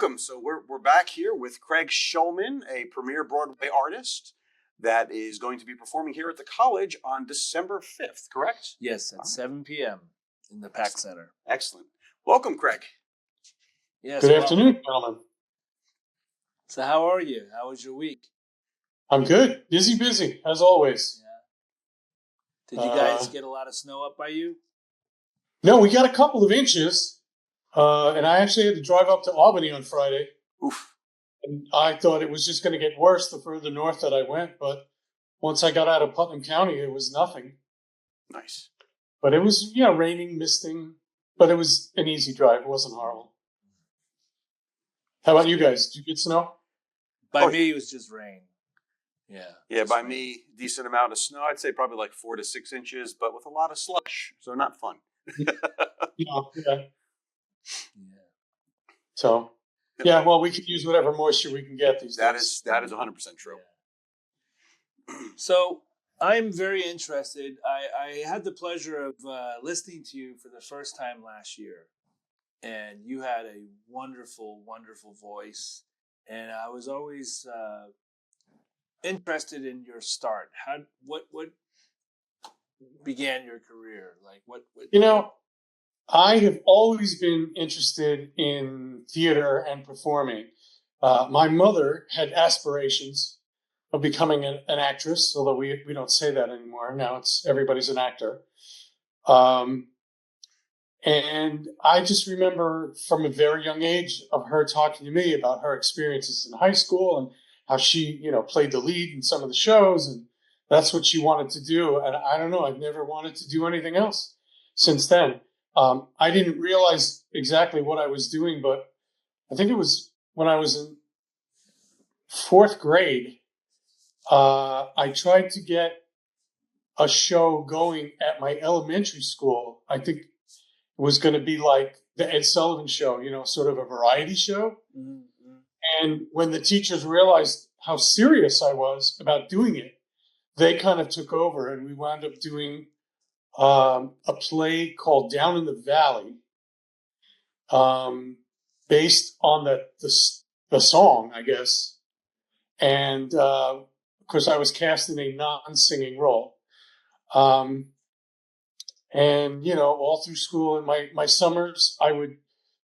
welcome. So we're back here with Craig Schulman, a premier Broadway artist that is going to be performing here at the college on December 5th, correct? Yes, at 7 p.m. in the PAC Center. Excellent. Welcome, Craig. Yes. Good afternoon, gentlemen. So how are you? How was your week? I'm good. Busy, as always. Yeah. Did you guys get a lot of snow up by you? No, we got a couple of inches. And I actually had to drive up to Albany on Friday. Oof. And I thought it was just going to get worse the further north that I went. But once I got out of Putnam County, it was nothing. Nice. But it was, raining, misting. But it was an easy drive. It wasn't horrible. How about you guys? Did you get snow? By me, it was just rain. Yeah. Yeah, by me, decent amount of snow. I'd say probably like 4 to 6 inches, but with a lot of slush. So not fun. Yeah. So, well, we could use whatever moisture we can get these days. That is 100% true. Yeah. So I'm very interested. I had the pleasure of listening to you for the first time last year, and you had a wonderful, wonderful voice, and I was always interested in your start. What began your career? Like what? I have always been interested in theater and performing. My mother had aspirations of becoming an actress, although we don't say that anymore. Now it's everybody's an actor. And I just remember from a very young age of her talking to me about her experiences in high school and how she, played the lead in some of the shows, and that's what she wanted to do. And I don't know, I've never wanted to do anything else since then. I didn't realize exactly what I was doing, but I think it was when I was in 4th grade, I tried to get a show going at my elementary school. I think it was going to be like the Ed Sullivan Show, sort of a variety show. Mm-hmm. And when the teachers realized how serious I was about doing it, they kind of took over, and we wound up doing a play called Down in the Valley, based on the song, I guess. And of course, I was cast in a non-singing role. And all through school and my summers, I would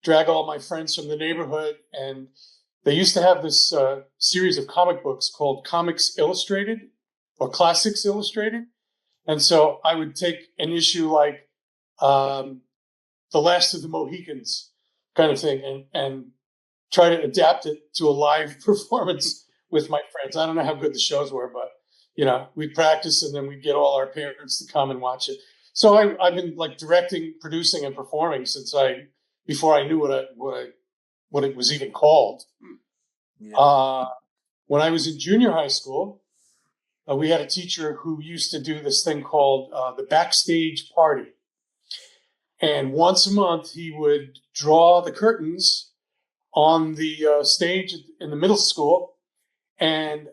drag all my friends from the neighborhood, and they used to have this series of comic books called Comics Illustrated or Classics Illustrated. And so I would take an issue like The Last of the Mohicans kind of thing and try to adapt it to a live performance with my friends. I don't know how good the shows were, but, we'd practice and then we'd get all our parents to come and watch it. So I've been like directing, producing, and performing since before I knew what it was even called. Yeah. When I was in junior high school, we had a teacher who used to do this thing called the backstage party. And once a month, he would draw the curtains on the stage in the middle school and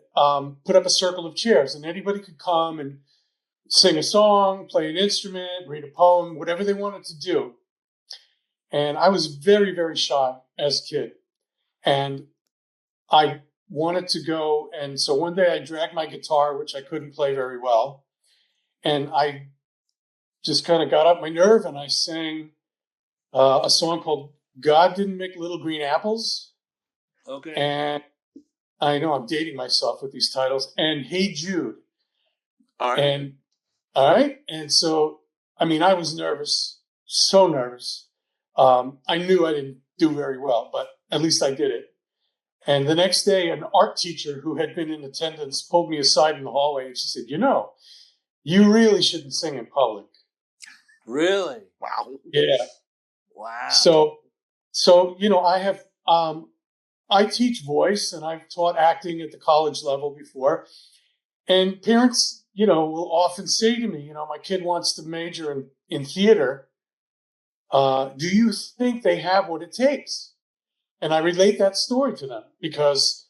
put up a circle of chairs. And anybody could come and sing a song, play an instrument, read a poem, whatever they wanted to do. And I was very, very shy as a kid. And I wanted to go, and so one day I dragged my guitar, which I couldn't play very well, and I just kind of got up my nerve and I sang a song called God Didn't Make Little Green Apples. Okay. And I know I'm dating myself with these titles, and Hey Jude. All right. And so, I was nervous, so nervous. I knew I didn't do very well, but at least I did it. And the next day, an art teacher who had been in attendance pulled me aside in the hallway, and she said, you really shouldn't sing in public. Really? Wow. Yeah. Wow. So I have, I teach voice, and I've taught acting at the college level before. And parents, will often say to me, my kid wants to major in theater. Do you think they have what it takes? And I relate that story to them, because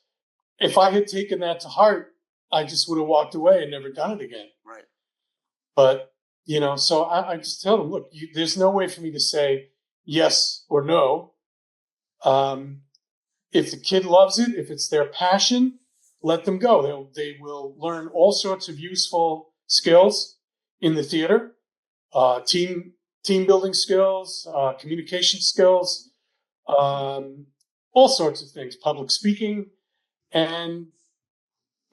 if I had taken that to heart, I just would have walked away and never done it again. Right. But, so I just tell them, look, there's no way for me to say yes or no. if the kid loves it, if it's their passion, let them go. They will learn all sorts of useful skills in the theater, team building skills, communication skills, all sorts of things, public speaking, and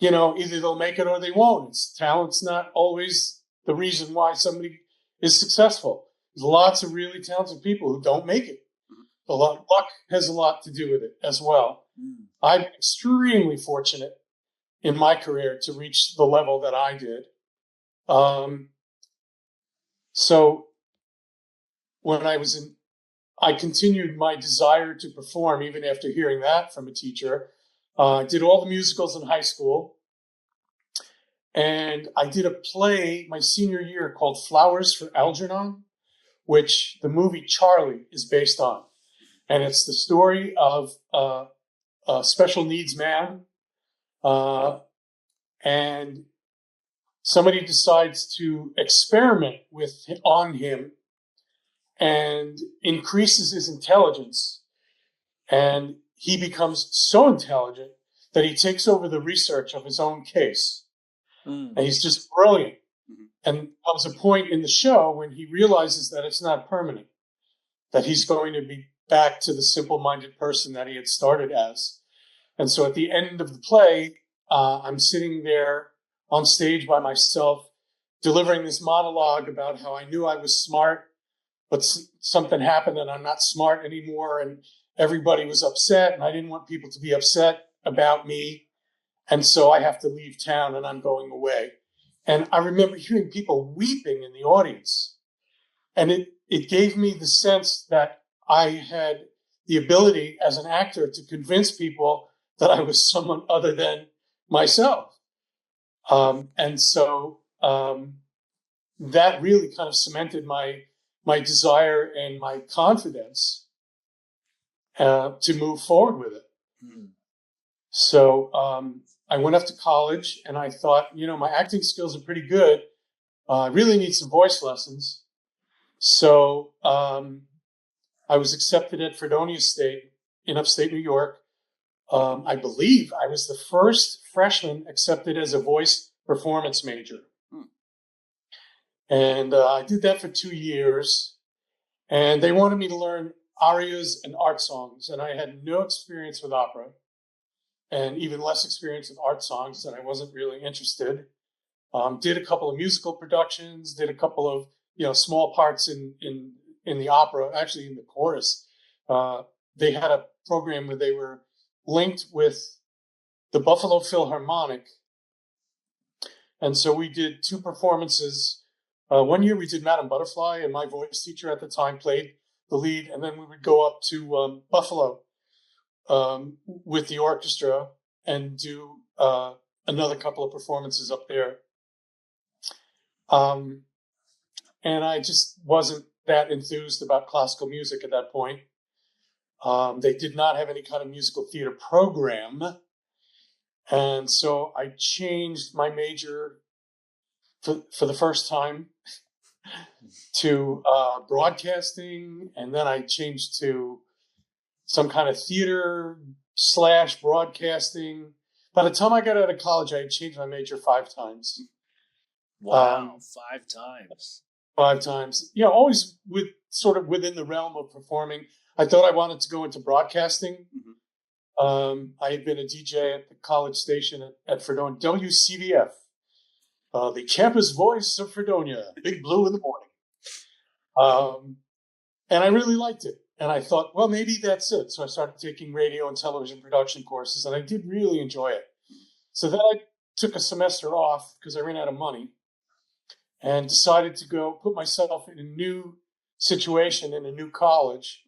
either they'll make it or they won't. Talent's not always the reason why somebody is successful. There's lots of really talented people who don't make it. Luck has a lot to do with it as well. I'm extremely fortunate in my career to reach the level that I did. So when I continued my desire to perform even after hearing that from a teacher. I did all the musicals in high school. And I did a play my senior year called Flowers for Algernon, which the movie Charlie is based on. And it's the story of a special needs man. And somebody decides to experiment on him and increases his intelligence. And he becomes so intelligent that he takes over the research of his own case. And he's just brilliant. And comes a point in the show when he realizes that it's not permanent, that he's going to be back to the simple-minded person that he had started as. And so at the end of the play, I'm sitting there on stage by myself, delivering this monologue about how I knew I was smart, but something happened and I'm not smart anymore. And everybody was upset, and I didn't want people to be upset about me. And so I have to leave town and I'm going away. And I remember hearing people weeping in the audience. And it gave me the sense that I had the ability as an actor to convince people that I was someone other than myself. And so that really kind of cemented my desire and my confidence to move forward with it. So I went off to college and I thought, my acting skills are pretty good. I really need some voice lessons. So I was accepted at Fredonia State in upstate New York. I believe I was the first freshman accepted as a voice performance major. And I did that for 2 years. And they wanted me to learn arias and art songs. And I had no experience with opera and even less experience with art songs, and I wasn't really interested. Did a couple of musical productions, did a couple of small parts in the opera, actually in the chorus. They had a program where they were linked with the Buffalo Philharmonic. And so we did 2 performances. One year we did Madame Butterfly, and my voice teacher at the time played the lead. And then we would go up to Buffalo with the orchestra and do another couple of performances up there. And I just wasn't that enthused about classical music at that point. They did not have any kind of musical theater program. And so I changed my major for the first time to broadcasting. And then I changed to some kind of theater / broadcasting. By the time I got out of college, I had changed my major 5 times. Wow, 5 times. 5 times. Always sort of within the realm of performing. I thought I wanted to go into broadcasting. I had been a DJ at the college station at Fredonia, WCVF, the campus voice of Fredonia, Big Blue in the morning. And I really liked it. And I thought, well, maybe that's it. So I started taking radio and television production courses, and I did really enjoy it. So then I took a semester off because I ran out of money and decided to go put myself in a new situation in a new college.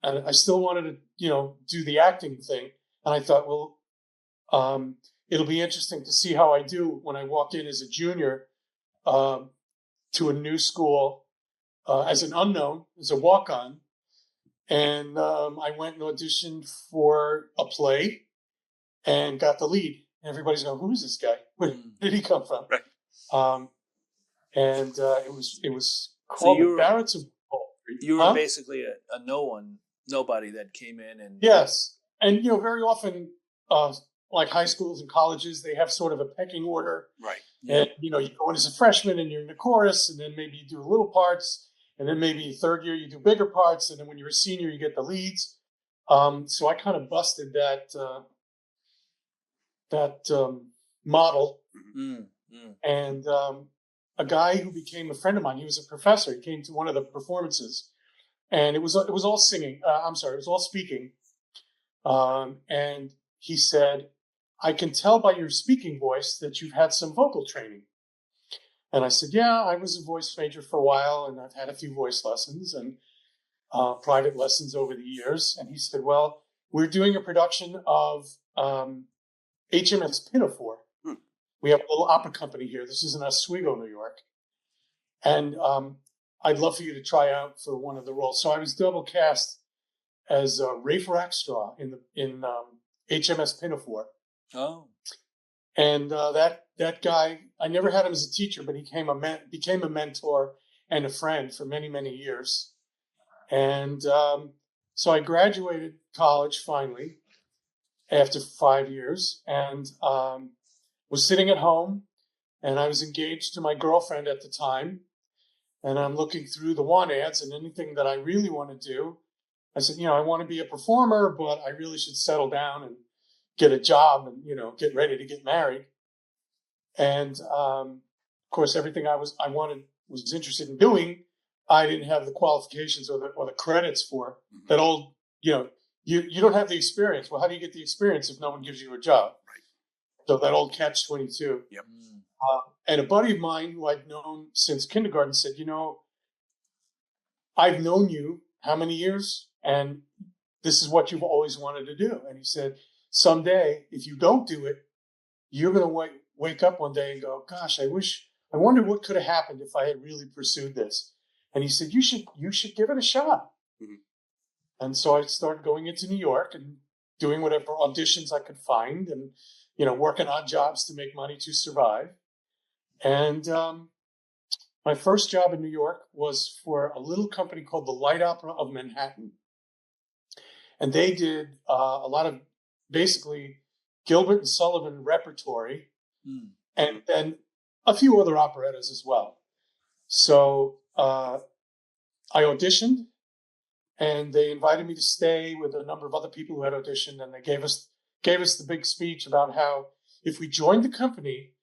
And I still wanted to, do the acting thing. And I thought, well, it'll be interesting to see how I do when I walk in as a junior to a new school as an unknown, as a walk-on. And I went and auditioned for a play and got the lead. And everybody's going, who is this guy? Where did he come from? Right. And it was called the Barretts of Bull. You were basically a nobody that came in and... Yes. and very often, like high schools and colleges, they have sort of a pecking order. Right. And you go in as a freshman and you're in the chorus, and then maybe you do little parts, and then maybe third year you do bigger parts, and then when you're a senior you get the leads. So I kind of busted that model, and a guy who became a friend of mine. He was a professor. He came to one of the performances, and it was all singing. It was all speaking. And he said, "I can tell by your speaking voice that you've had some vocal training." And I said, "Yeah, I was a voice major for a while, and I've had a few voice lessons and private lessons over the years." And he said, "Well, we're doing a production of HMS Pinafore. We have a little opera company here. This is in Oswego, New York. And I'd love for you to try out for one of the roles." So I was double cast as Rafe Rackstraw in HMS Pinafore. Oh. And that guy, I never had him as a teacher, but he became a mentor and a friend for many, many years. And so I graduated college finally after 5 years, and was sitting at home, and I was engaged to my girlfriend at the time. And I'm looking through the want ads, and anything that I really want to do, I said, I want to be a performer, but I really should settle down and get a job and, get ready to get married. And, of course, everything I was interested in doing, I didn't have the qualifications or the credits for. That old, you don't have the experience. Well, how do you get the experience if no one gives you a job? Right. So that old catch-22. Yep. And a buddy of mine who I'd known since kindergarten said, "I've known you how many years? And this is what you've always wanted to do." And he said, "Someday, if you don't do it, you're going to wake up one day and go, gosh, I wonder what could have happened if I had really pursued this." And he said, you should give it a shot. Mm-hmm. And so I started going into New York and doing whatever auditions I could find and, working odd jobs to make money to survive. And my first job in New York was for a little company called the Light Opera of Manhattan. And they did a lot of basically Gilbert and Sullivan repertory, and then a few other operettas as well. So I auditioned, and they invited me to stay with a number of other people who had auditioned, and they gave us the big speech about how if we joined the company,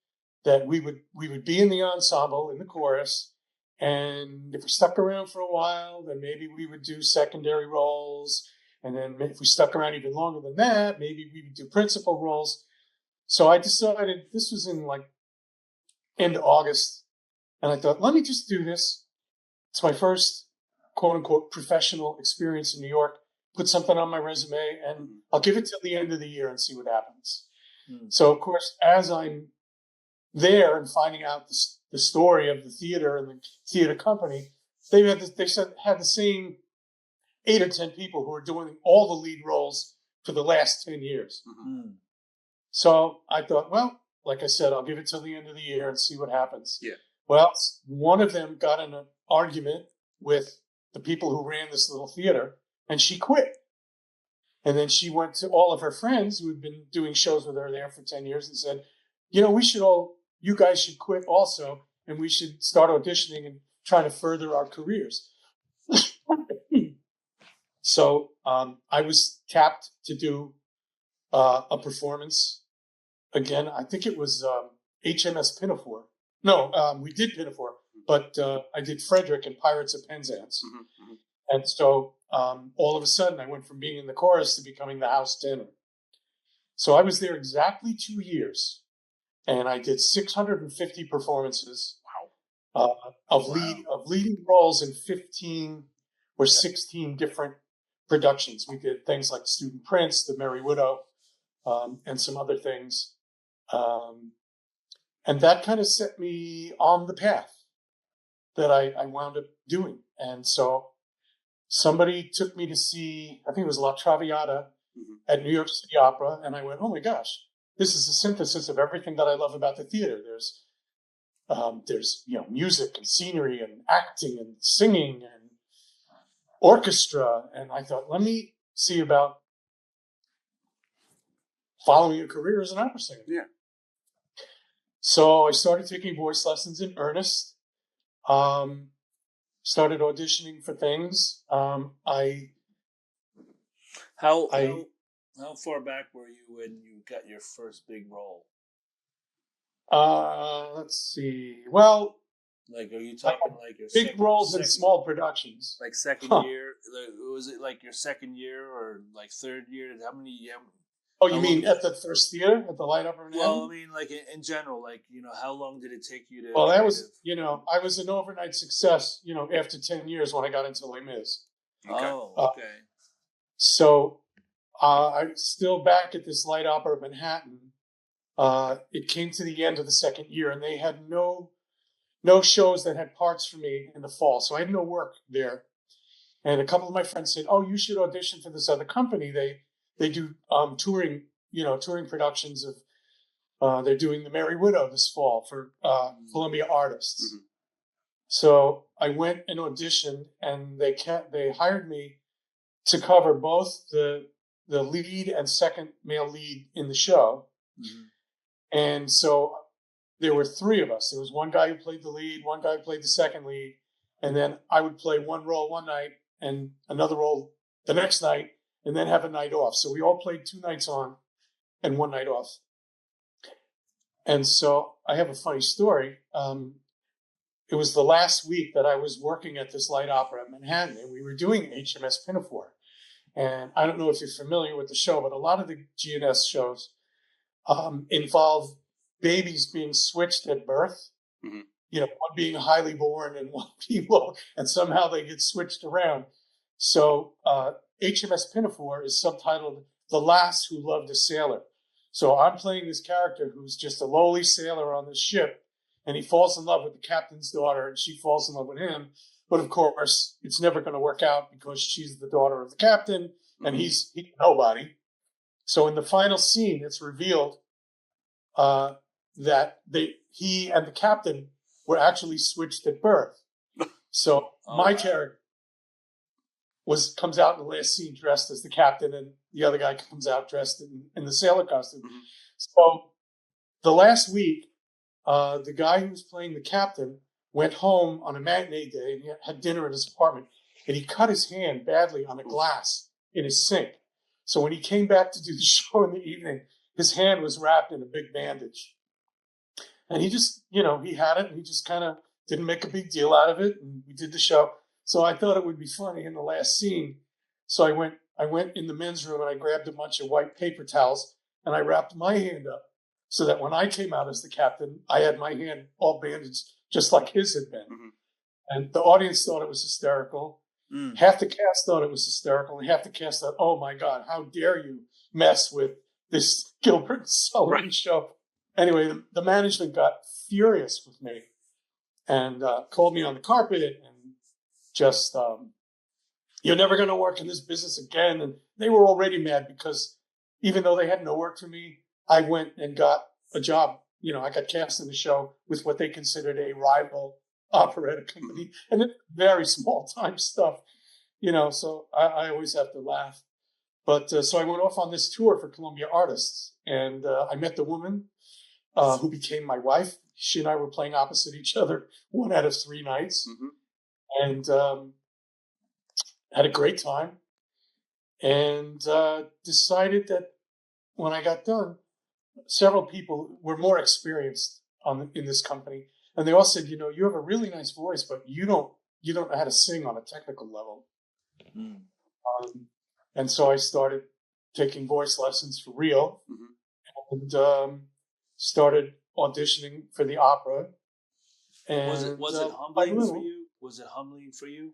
that we would be in the ensemble, in the chorus, and if we stuck around for a while, then maybe we would do secondary roles, and then if we stuck around even longer than that, maybe we would do principal roles. So I decided, this was in end of August, and I thought, let me just do this. It's my first quote-unquote professional experience in New York. Put something on my resume, and I'll give it till the end of the year and see what happens. So, of course, as I'm there and finding out the story of the theater and the theater company, they had the same 8 or 10 people who were doing all the lead roles for the last 10 years. Mm-hmm. So I thought, well, like I said, I'll give it till the end of the year and see what happens. Yeah. Well, one of them got in an argument with the people who ran this little theater, and she quit. And then she went to all of her friends who had been doing shows with her there for 10 years and said, you guys should quit also, and we should start auditioning and trying to further our careers. So I was tapped to do a performance. Again, I think it was HMS Pinafore. No, we did Pinafore, but I did Frederick and Pirates of Penzance. Mm-hmm. And so all of a sudden, I went from being in the chorus to becoming the house tenor. So I was there exactly 2 years, and I did 650 performances. Wow. Of leading roles in 15 or 16 different productions. We did things like Student Prince, The Merry Widow, and some other things. And that kind of set me on the path that I wound up doing. And so somebody took me to see, I think it was La Traviata at New York City Opera. And I went, oh my gosh, this is a synthesis of everything that I love about the theater. There's music and scenery and acting and singing and orchestra. And I thought, let me see about following a career as an opera singer. Yeah. So I started taking voice lessons in earnest. Started auditioning for things. How far back were you when you got your first big role? Let's see. Well, Like, are you talking like your big roles in small productions? Like second year? Like, was it like your second year or like third year? How many? Oh, you mean at the First Theater, at the Light Opera in Well, I Manhattan? mean, like in general, like, how long did it take you to? Well, that was, I was an overnight success, after 10 years when I got into Les Mis. Okay. Oh, okay. So I'm still back at this Light Opera Manhattan. It came to the end of the second year, and they had no shows that had parts for me in the fall, so I had no work there. And a couple of my friends said, "Oh, you should audition for this other company. They do touring, touring productions of. They're doing The Merry Widow this fall for Columbia Artists." Mm-hmm. So I went and auditioned, and they hired me to cover both the lead and second male lead in the show. Mm-hmm. And so there were three of us. There was one guy who played the lead, one guy who played the second lead, and then I would play one role one night and another role the next night, and then have a night off. So we all played 2 nights on and 1 night off. And so I have a funny story. It was the last week that I was working at this Light Opera at Manhattan, and we were doing HMS Pinafore. And I don't know if you're familiar with the show, but a lot of the GNS shows involve babies being switched at birth. Mm-hmm. One being highly born and one being low, and somehow they get switched around. So HMS Pinafore is subtitled "The Lass Who Loved a Sailor." So I'm playing this character who's just a lowly sailor on this ship, and he falls in love with the captain's daughter, and she falls in love with him. But of course, it's never going to work out because she's the daughter of the captain, and he's nobody. So in the final scene, it's revealed that he and the captain were actually switched at birth. So my character comes out in the last scene dressed as the captain, and the other guy comes out dressed in the sailor costume. Mm-hmm. So the last week, the guy who was playing the captain went home on a matinee day and he had dinner at his apartment, and he cut his hand badly on a glass in his sink. So when he came back to do the show in the evening, his hand was wrapped in a big bandage. And he just, he had it, and he just kind of didn't make a big deal out of it, and we did the show. So I thought it would be funny in the last scene. So I went in the men's room and I grabbed a bunch of white paper towels and I wrapped my hand up so that when I came out as the captain, I had my hand all bandaged just like his had been. Mm-hmm. And the audience thought it was hysterical. Mm. Half the cast thought it was hysterical, and half the cast thought, "Oh my God, how dare you mess with this Gilbert Sullivan show?" Anyway, the management got furious with me and called me on the carpet and just, "You're never going to work in this business again." And they were already mad because even though they had no work for me, I went and got a job. I got cast in the show with what they considered a rival operetta company, and it's very small time stuff, so I always have to laugh. But so I went off on this tour for Columbia Artists, and I met the woman who became my wife. She and I were playing opposite each other 1 out of 3 nights, and had a great time, and decided that when I got done, several people were more experienced in this company, and they all said, "You have a really nice voice, but you don't know how to sing on a technical level." Mm. And so I started taking voice lessons for real, and started auditioning for the opera. And was it humbling for you? Was it humbling for you?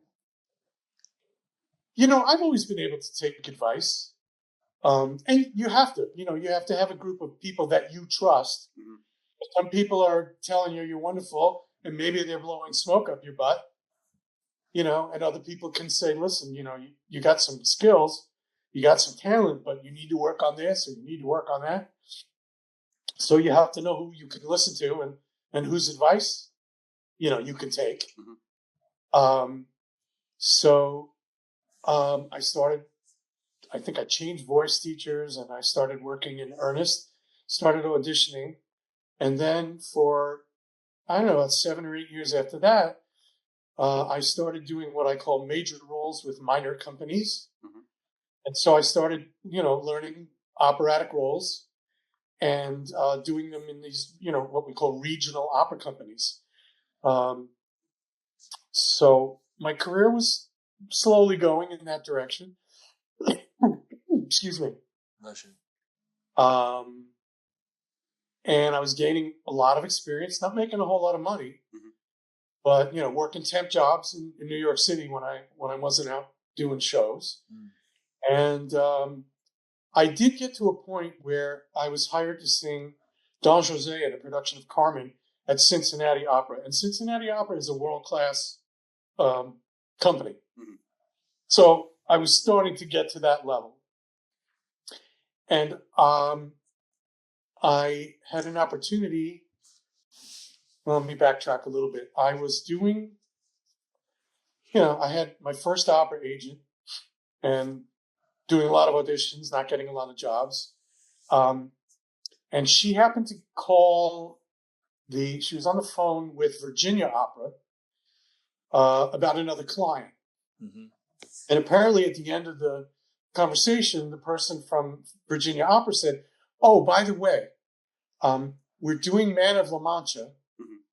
I've always been able to take advice. And you have to have a group of people that you trust. Mm-hmm. Some people are telling you're wonderful, and maybe they're blowing smoke up your butt, and other people can say, "Listen, you got some skills, you got some talent, but you need to work on this, or you need to work on that." So you have to know who you can listen to and whose advice, you can take. Mm-hmm. So I I think I changed voice teachers and I started working in earnest, started auditioning. And then for, I don't know, about 7 or 8 years after that, I started doing what I call major roles with minor companies. Mhm. And so I started, learning operatic roles and doing them in these, what we call regional opera companies. So my career was slowly going in that direction. Excuse me. Um, and I was gaining a lot of experience, not making a whole lot of money, Mhm. but working temp jobs in New York City when I wasn't out doing shows. Mm. And I did get to a point where I was hired to sing Don Jose at a production of Carmen at Cincinnati Opera, and Cincinnati Opera is a world-class company. Mhm. So I was starting to get to that level, and I had an opportunity. Well, let me backtrack a little bit. I was doing, I had my first opera agent and doing a lot of auditions, not getting a lot of jobs. And she happened to call she was on the phone with Virginia Opera about another client. Mm-hmm. And apparently at the end of the conversation, the person from Virginia Opera said, "Oh, by the way, we're doing Man of La Mancha Mhm.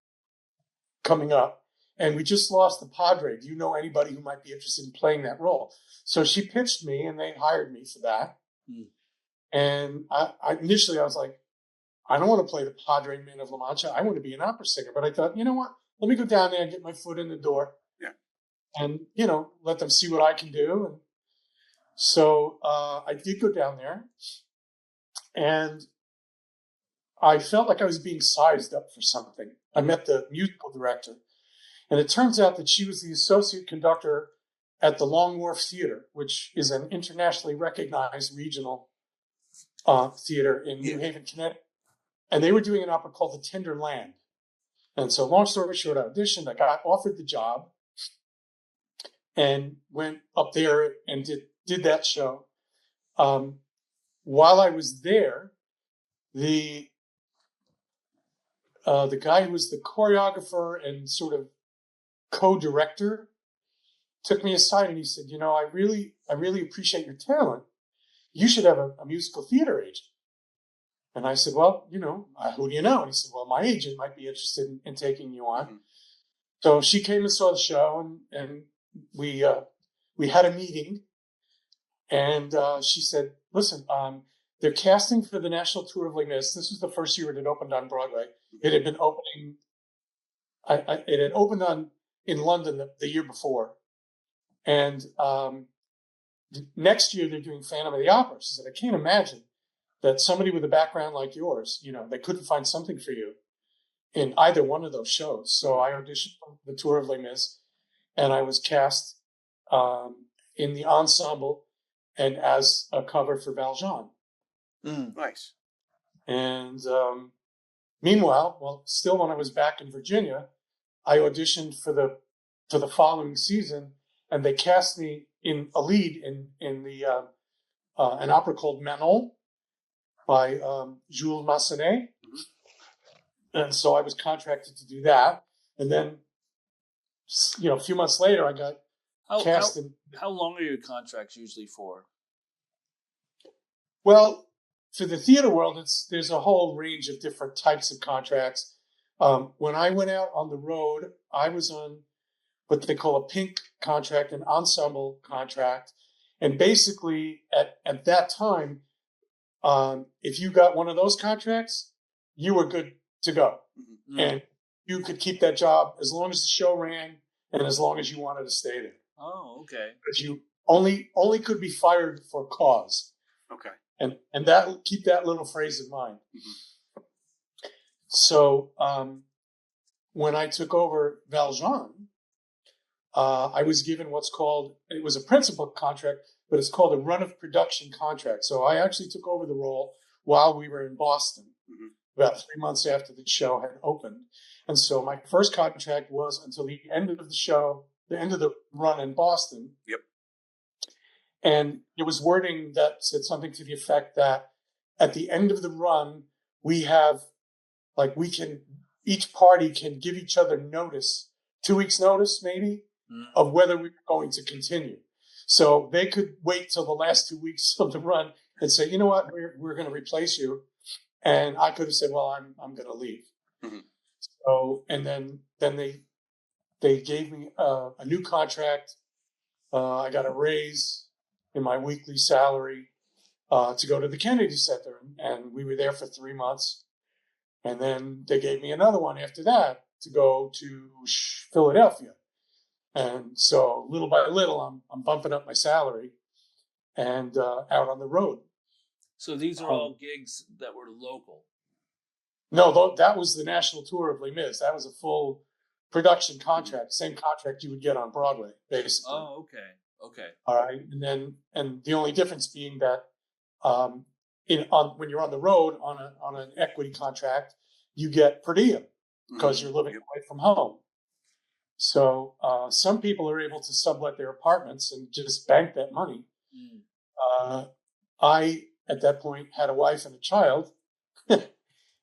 coming up, and we just lost the Padre. Do you know anybody who might be interested in playing that role?" So she pitched me, and they hired me for that. Mm. And I initially I was like, I don't want to play the Padre in Man of La Mancha. I want to be an opera singer. But I thought, you know what? Let me go down there and get my foot in the door. Yeah. And, let them see what I can do. And so I did go down there. And I felt like I was being sized up for something. I met the musical director. And it turns out that she was the associate conductor at the Long Wharf Theater, which is an internationally recognized regional theater in New Haven, Connecticut. And they were doing an opera called The Tender Land. And so long story short, I auditioned, I got offered the job and went up there and did that show. While I was there, the guy who was the choreographer and sort of co-director took me aside and he said, I really appreciate your talent. You should have a musical theater agent. And I said, well, who do you know? And he said, well, my agent might be interested in taking you on. Mm-hmm. So she came and saw the show, and we had a meeting, and she said, listen, they're casting for the national tour of Les Mis. This was the first year it had opened on Broadway. It had been opening, it had opened in London the year before. And next year they're doing Phantom of the Opera. She said, I can't imagine that somebody with a background like yours, they couldn't find something for you in either one of those shows. So I auditioned for the tour of Les Mis, and I was cast in the ensemble and as a cover for Valjean. Nice. And meanwhile, still when I was back in Virginia, I auditioned for the following season, and they cast me in a lead in the an opera called Manon by Jules Massenet. Mm-hmm. And so I was contracted to do that. And then, a few months later, I got cast in. How long are your contracts usually for? Well, for the theater world, there's a whole range of different types of contracts. When I went out on the road, I was on what they call a pink contract, an ensemble contract. And basically, at that time, if you got one of those contracts, you were good to go. Mm-hmm. And you could keep that job as long as the show ran and as long as you wanted to stay there. Oh, okay. Because you only could be fired for cause. Okay. And that, keep that little phrase in mind. Mm-hmm. So when I took over Valjean, I was given it was a principal contract, but it's called a run of production contract. So I actually took over the role while we were in Boston, mm-hmm. about 3 months after the show had opened. And so my first contract was until the end of the show, the end of the run in Boston. Yep. And it was wording that said something to the effect that at the end of the run, we have, like, each party can give each other notice, 2 weeks notice maybe, of whether we're going to continue. So they could wait till the last 2 weeks of the run and say, you know what, we're going to replace you. And I could have said, well, I'm going to leave. Mm-hmm. So, and then they gave me a new contract. I got a raise in my weekly salary to go to the Kennedy Center, and we were there for 3 months. And then they gave me another one after that to go to Philadelphia. And so little by little, I'm bumping up my salary and out on the road. So these are all gigs that were local. No, that was the national tour of Les Mis. That was a full production contract, same contract you would get on Broadway, basically. Oh, okay. All right, and the only difference being that when you're on the road on an equity contract, you get per diem because you're living away from home. So some people are able to sublet their apartments and just bank that money. I, at that point, had a wife and a child.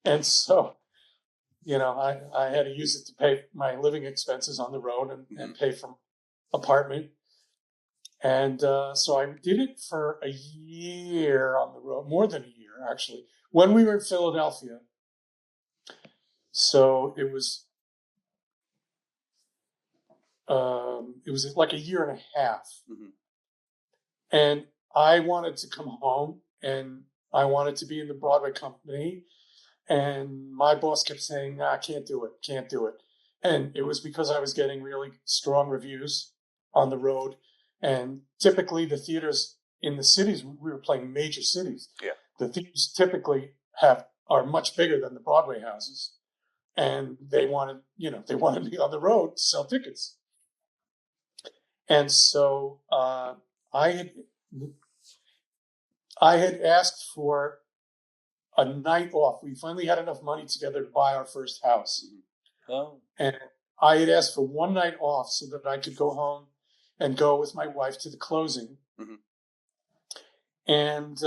And so, I had to use it to pay my living expenses on the road and pay for apartment. And so I did it for a year on the road, more than a year, actually, when we were in Philadelphia. So it was like a year and a half. Mm-hmm. And I wanted to come home and I wanted to be in the Broadway company. And my boss kept saying, nah, can't do it. And it was because I was getting really strong reviews on the road. And typically the theaters in the cities, we were playing major cities. Yeah. The theaters typically are much bigger than the Broadway houses. And they wanted me on the road to sell tickets. And so I had asked for a night off. We finally had enough money together to buy our first house. Oh. And I had asked for one night off so that I could go home and go with my wife to the closing. Mm-hmm. And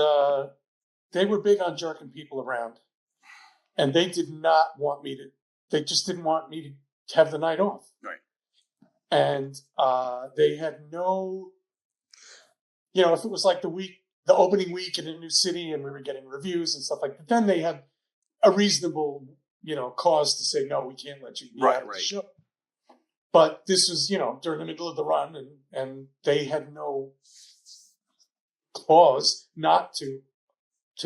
they were big on jerking people around. And they did not want me they just didn't want me to have the night off. Right. And they had no, if it was like the opening week in a new city and we were getting reviews and stuff like that, then they had a reasonable, cause to say, no, we can't let you be out of the show. But this was, during the middle of the run and they had no clause not to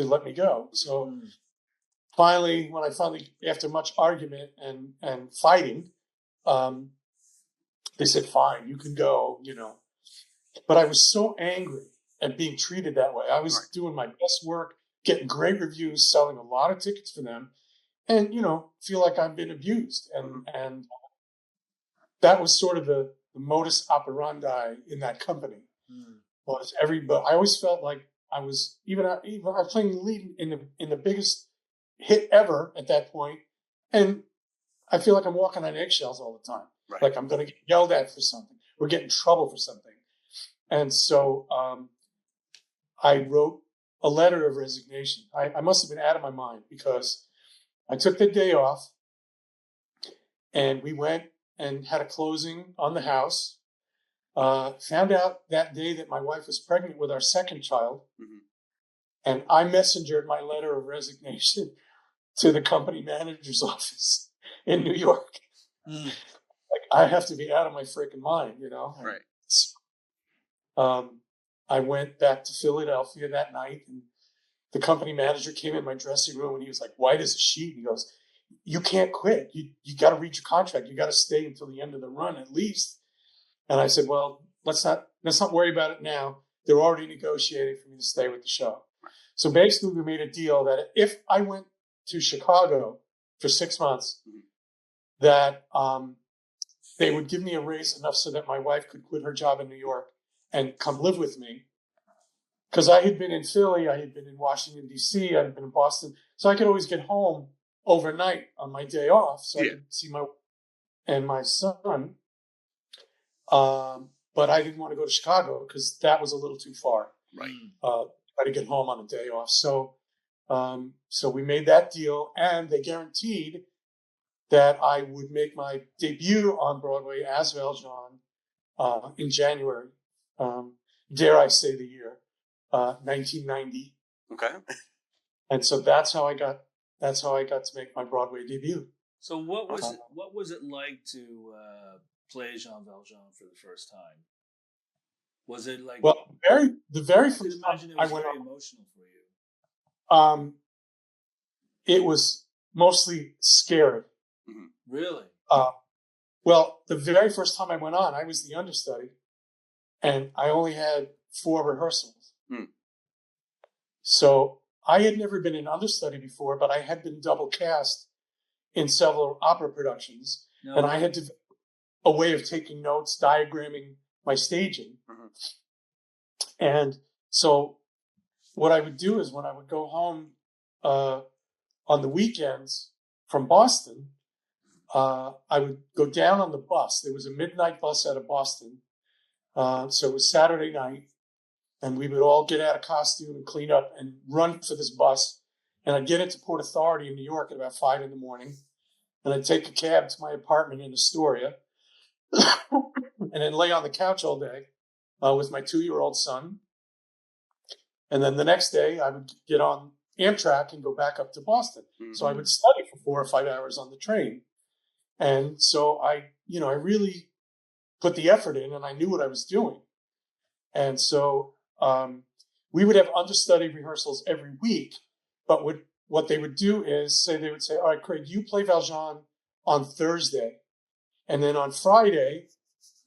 let me go. So finally, after much argument and fighting, they said, fine, you can go, But I was so angry at being treated that way. I was doing my best work, getting great reviews, selling a lot of tickets for them, and, feel like I've been abused. And that was sort of the modus operandi in that company. Was everybody. I always felt like I was I was playing the lead in the biggest hit ever at that point, and I feel like I'm walking on eggshells all the time. Right. Like I'm going to get yelled at for something or get in trouble for something. And so I wrote a letter of resignation. I must have been out of my mind because I took the day off and we went and had a closing on the house. Found out that day that my wife was pregnant with our second child. Mm-hmm. And I messengered my letter of resignation to the company manager's office in New York. Like, I have to be out of my freaking mind, Right. I went back to Philadelphia that night, and the company manager came in my dressing room, and he was like, white as a sheet. He goes, you can't quit. You got to read your contract. You got to stay until the end of the run at least. And I said, well, let's not worry about it now. They're already negotiating for me to stay with the show. So basically, we made a deal that if I went to Chicago for 6 months, that they would give me a raise enough so that my wife could quit her job in New York and come live with me. Because I had been in Philly, I had been in Washington, D.C., I had been in Boston. So I could always get home overnight on my day off so I could see my son. But but I didn't want to go to Chicago because that was a little too far. Right. Try to get home on a day off. So we made that deal, and they guaranteed that I would make my debut on Broadway as Valjean in January. Dare I say the year, 1990. Okay. And so that's how I got to make my Broadway debut. So what was it like to play Jean Valjean for the first time? Was it like the very I first can imagine time it was I went very on, emotional for you. it was mostly scary. Really? Well, the very first time I went on, I was the understudy, and I only had 4 rehearsals. So I had never been an understudy before, but I had been double cast in several opera productions, and I had developed a way of taking notes, diagramming my staging. And so what I would do is when I would go home on the weekends from Boston, I would go down on the bus. There was a midnight bus out of Boston. So it was Saturday night, and we would all get out of costume and clean up and run for this bus. And I'd get into Port Authority in New York at about 5 a.m. And I'd take a cab to my apartment in Astoria and then lay on the couch all day with my 2-year-old son. And then the next day I would get on Amtrak and go back up to Boston. So I would study for 4 or 5 hours on the train. And so I really put the effort in, and I knew what I was doing. And so we would have understudy rehearsals every week, but what they would do is they would say, all right, Craig, you play Valjean on Thursday. And then on Friday,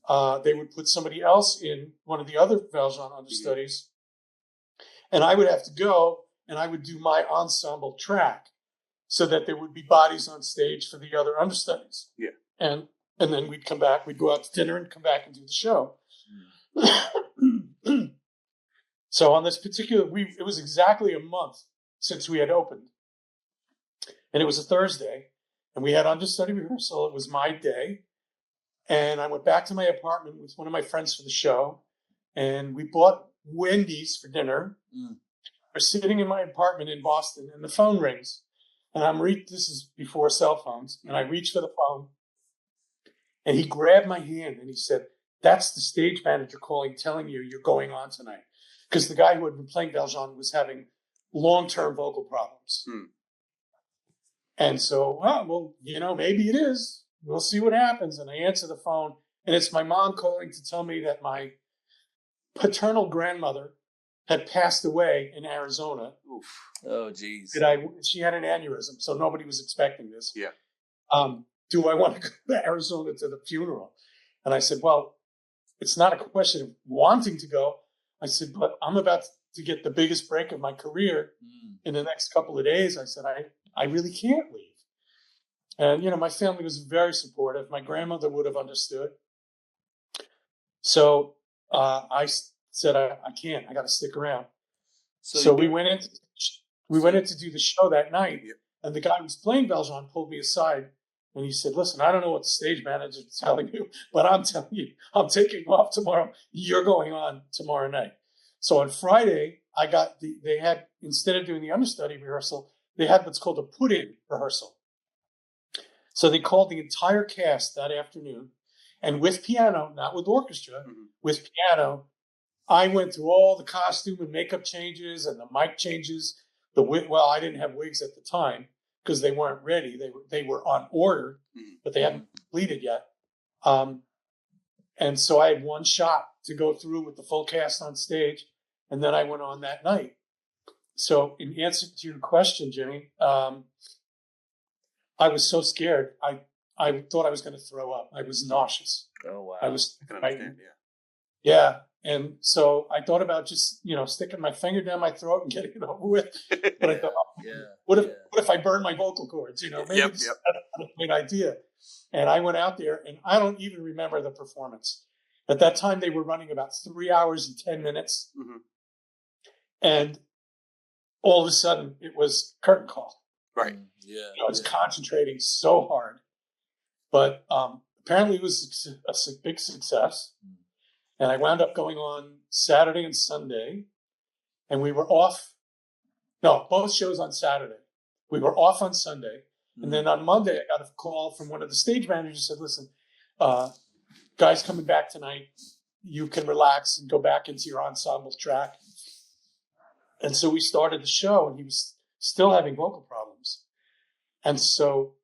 they would put somebody else in one of the other Valjean understudies. And I would have to go, and I would do my ensemble track so that there would be bodies on stage for the other understudies. Yeah. And then we'd come back, we'd go out to dinner and come back and do the show. So on this particular, it was exactly a month since we had opened. And it was a Thursday, and we had understudy rehearsal. It was my day. And I went back to my apartment with one of my friends for the show, and we bought Wendy's for dinner. We're sitting in my apartment in Boston, and the phone rings. And this is before cell phones, and I reach for the phone, and he grabbed my hand and he said, "That's the stage manager calling, telling you you're going on tonight." Because the guy who had been playing Valjean was having long-term vocal problems. And so, maybe it is. We'll see what happens. And I answer the phone, and it's my mom calling to tell me that my paternal grandmother had passed away in Arizona. Oof. Oh, geez. She had an aneurysm, so nobody was expecting this. Yeah. Do I want to go to Arizona to the funeral? And I said, well, it's not a question of wanting to go. I said, but I'm about to get the biggest break of my career in the next couple of days. I said, I really can't leave. And, my family was very supportive. My grandmother would have understood. So I said, I can't. I got to stick around. So we went in to do the show that night. Yep. And the guy who was playing Valjean pulled me aside. And he said, listen, I don't know what the stage manager is telling you, but I'm telling you, I'm taking off tomorrow. You're going on tomorrow night. So on Friday, they had, instead of doing the understudy rehearsal, they had what's called a put-in rehearsal. So they called the entire cast that afternoon, and with piano, not with orchestra, with piano, I went through all the costume and makeup changes and the mic changes. I didn't have wigs at the time because they weren't ready. They were on order, but they hadn't completed yet. And so I had one shot to go through with the full cast on stage, and then I went on that night. So in answer to your question, Jimmy, I was so scared. I thought I was going to throw up. I was nauseous. Oh, wow. I was I can understand, yeah. And so I thought about just, sticking my finger down my throat and getting it over with. But I thought, what if I burn my vocal cords? Maybe this is not a great idea. And I went out there, and I don't even remember the performance. At that time, they were running about 3 hours and 10 minutes. And all of a sudden, it was curtain call. Right. I was concentrating so hard. But apparently it was a big success. And I wound up going on Saturday and Sunday, and we were off. No, both shows on Saturday. We were off on Sunday. And then on Monday, I got a call from one of the stage managers who said, listen, guys coming back tonight, you can relax and go back into your ensemble track. And so we started the show, and he was still having vocal problems. And so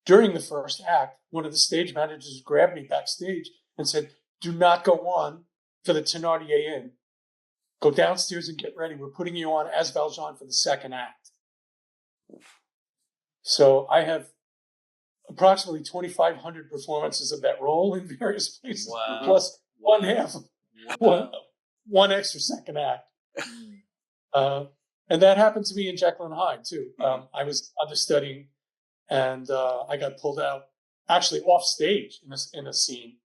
during the first act, one of the stage managers grabbed me backstage and said, do not go on for the Thénardier Inn. Go downstairs and get ready. We're putting you on as Valjean for the second act. So I have approximately 2,500 performances of that role in various places, plus one extra second act. And that happened to me in Jekyll and Hyde too. I was understudying, and I got pulled out, actually off stage in a scene.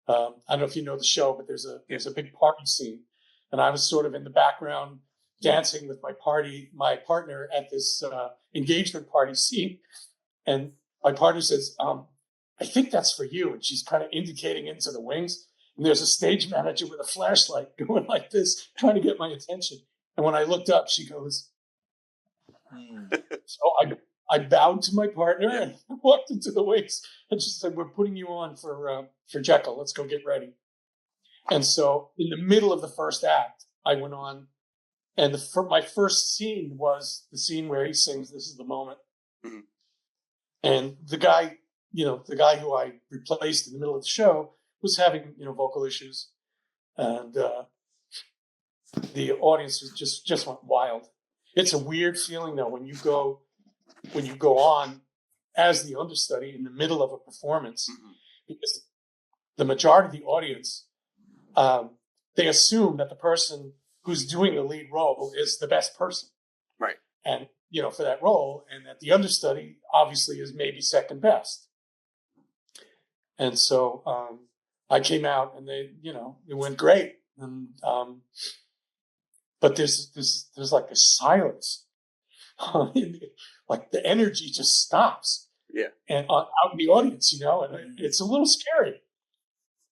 I don't know if you know the show, but there's a big party scene, and I was sort of in the background dancing with my partner at this engagement party scene, and my partner says, "I think that's for you," and she's kind of indicating into the wings, and there's a stage manager with a flashlight going like this, trying to get my attention. And when I looked up, she goes, so I bowed to my partner and walked into the wings, and she said, "We're putting you on for Jekyll. Let's go get ready." And so in the middle of the first act, I went on, and my first scene was the scene where he sings "This Is the Moment." Mm-hmm. And the guy who I replaced in the middle of the show was having, vocal issues, and the audience was just went wild. It's a weird feeling though when you go on as the understudy in the middle of a performance, because the majority of the audience, they assume that the person who's doing the lead role is the best person, right? And for that role, and that the understudy obviously is maybe second best. And so I came out, and it went great, and but there's like a silence, like the energy just stops. Yeah. And out in the audience, and it's a little scary.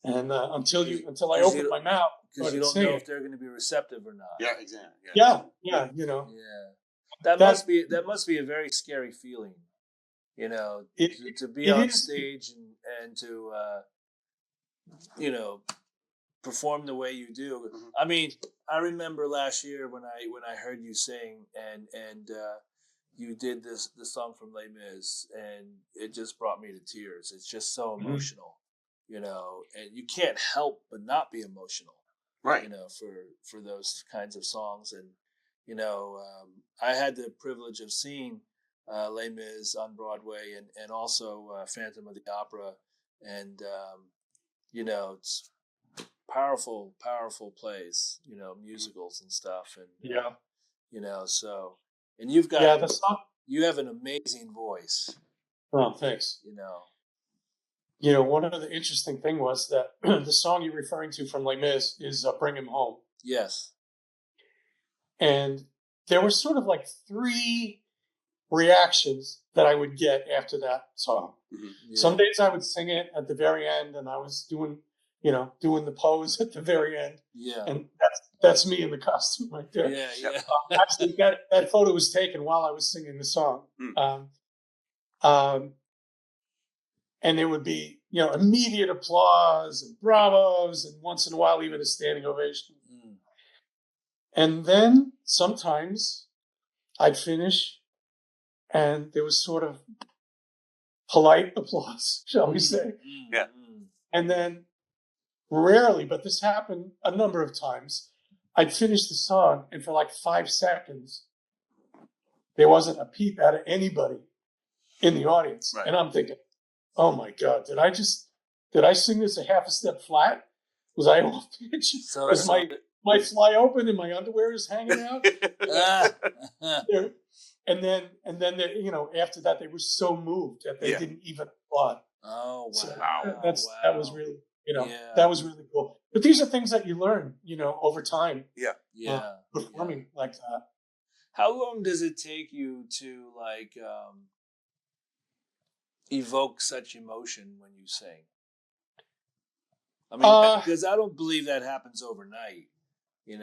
And until I open my mouth, because you don't know if they're going to be receptive or not. Yeah, exactly. Yeah. Yeah. That must be a very scary feeling, to be on stage and to perform the way you do. Mm-hmm. I mean, I remember last year when I heard you sing and you did the song from Les Mis, and it just brought me to tears. It's just so emotional, and you can't help but not be emotional, right? For those kinds of songs. And I had the privilege of seeing Les Mis on Broadway and also Phantom of the Opera, and it's powerful plays, musicals and stuff, and so, and you've got you have an amazing voice. Oh, thanks. One of the interesting thing was that the song you're referring to from Les Mis is "Bring Him Home." Yes. And there were sort of like 3 reactions that I would get after that song. Mm-hmm. Yeah. Some days I would sing it at the very end, and I was doing the pose at the very end. Yeah. And that's me in the costume right there. Yeah. Actually, that photo was taken while I was singing the song. And there would be, immediate applause and bravos, and once in a while even a standing ovation. And then sometimes I'd finish, and there was sort of polite applause, shall we say. Yeah. And then rarely, but this happened a number of times, I'd finish the song, and for like 5 seconds, there wasn't a peep out of anybody in the audience. Right. And I'm thinking, oh my God, did I sing this a half a step flat? Was I off pitch? Was my fly open and my underwear is hanging out? And then after that, they were so moved that they didn't even applaud. Oh, wow. So that was really, that was really cool. But these are things that you learn, over time. Yeah. Performing like that. How long does it take you to evoke such emotion when you sing? I mean, because I don't believe that happens overnight.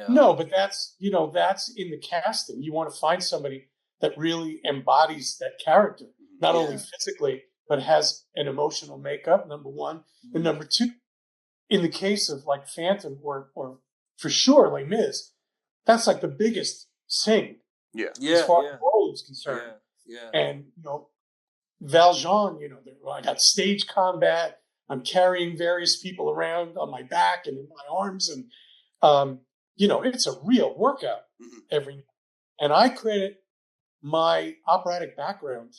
No, but that's in the casting. You want to find somebody that really embodies that character, not only physically, but has an emotional makeup, number one. And number two, in the case of like Phantom or for sure Les Mis, that's like the biggest sing as far as the role is concerned. And, Valjean, I got stage combat. I'm carrying various people around on my back and in my arms. And, it's a real workout every night. And I credit my operatic background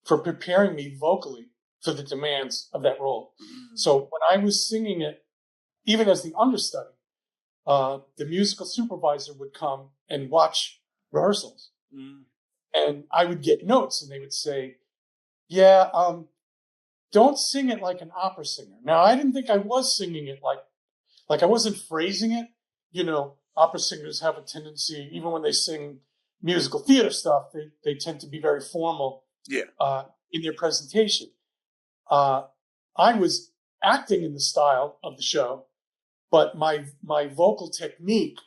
for preparing me vocally for the demands of that role. So when I was singing it, even as the understudy, the musical supervisor would come and watch rehearsals. And I would get notes and they would say, don't sing it like an opera singer. Now, I didn't think I was singing it like I wasn't phrasing it. Opera singers have a tendency, even when they sing musical theater stuff, they tend to be very formal in their presentation. I was acting in the style of the show, but my vocal technique